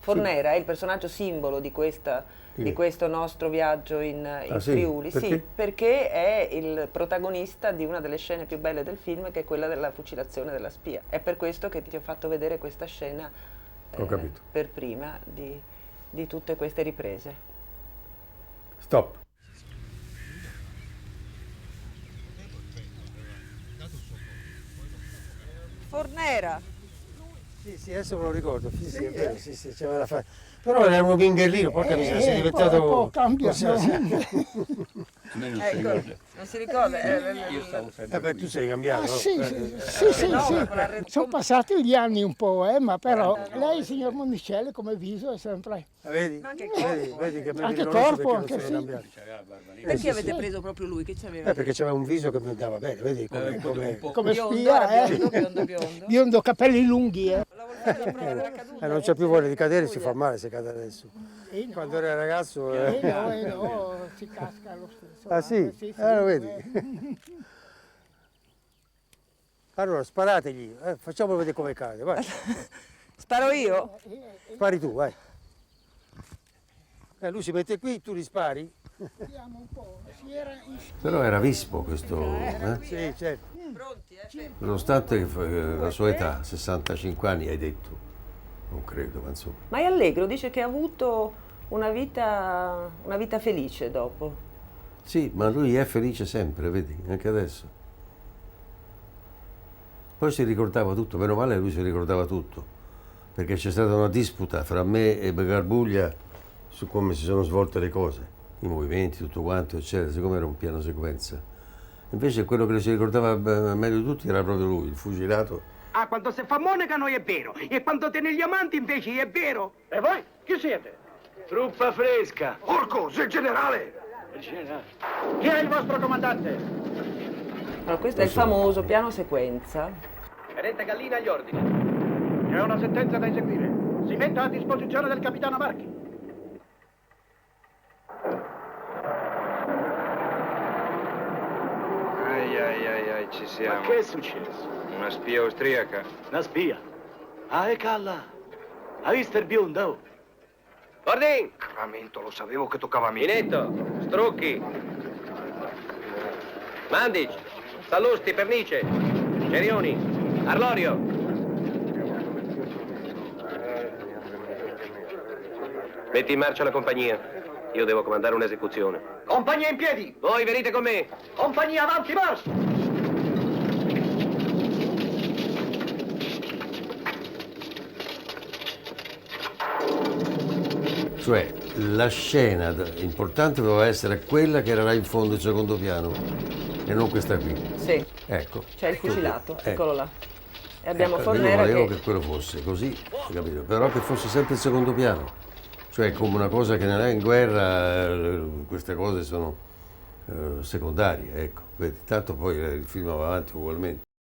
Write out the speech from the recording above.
Fornera è il personaggio simbolo di questo nostro viaggio in Friuli. Perché? Sì, perché è il protagonista di una delle scene più belle del film, che è quella della fucilazione della spia. È per questo che ti ho fatto vedere questa scena Ho capito. per prima di tutte queste riprese. Stop. Fornera! Sì, adesso me lo ricordo, sì, è vero, sì, c'aveva la Però era uno ghinghellino, porca miseria, sei diventato... Un po' cambiato. Ecco, non si ricorda? Beh, tu sei cambiato, no? Sì. Sono passati gli anni un po', ma però lei, signor Monicelli, come viso è sempre... Vedi? Vedi che mi Anche riconosci corpo, perché anche non sono sì. cambiato. Perché avete preso proprio lui? Che c'aveva? Perché c'aveva un viso che mi andava bene, vedi? Come Biondo, spia, biondo. biondo, capelli lunghi, Non c'è più voglia di cadere, si fa male se cade adesso. Quando era ragazzo... no, si casca lo stesso. Ah sì? Lo vedi? Allora, sparategli, facciamolo vedere come cade, vai. Sparo io? Spari tu, vai. Lui si mette qui, tu li spari? Vediamo un po', si era Però era vispo questo, Sì, certo. nonostante la sua età, 65 anni hai detto, non credo, ma insomma. Ma è allegro, dice che ha avuto una vita felice dopo. Sì, ma lui è felice sempre, vedi, anche adesso. Poi si ricordava tutto, meno male lui si ricordava tutto, perché c'è stata una disputa fra me e Garbuglia su come si sono svolte le cose, i movimenti, tutto quanto, eccetera, siccome era un piano sequenza. Invece quello che si ricordava meglio di tutti era proprio lui, il fucilato. Ah, quando si fa monaca noi è vero, e quando te negli amanti invece è vero. E voi? Chi siete? Truppa fresca. Porco, sei il generale! Il generale. Chi è il vostro comandante? Allora, questo è il famoso piano sequenza. Tenente Gallina agli ordini. C'è una sentenza da eseguire. Si metta a disposizione del capitano Marchi. Ai, ci siamo. Ma che è successo? Una spia austriaca. Una spia. Ah, è calla. Hai visto il biondo? Ordin! Caramento, lo sapevo che toccava a me. Minetto, Strucchi. Mandic, Sallusti, Pernice, Cerioni, Arlorio. Metti in marcia la compagnia. Io devo comandare un'esecuzione. Compagnia in piedi! Voi venite con me. Compagnia avanti, marcia! Cioè, la scena importante doveva essere quella che era là in fondo, il secondo piano, e non questa qui. Sì, Ecco. c'è il fucilato, eccolo là. E abbiamo Io Fornera volevo che... che quello fosse così, capito? Però che fosse sempre il secondo piano. Cioè, come una cosa che non è in guerra, queste cose sono secondarie, ecco. Vedi, tanto poi il film va avanti ugualmente.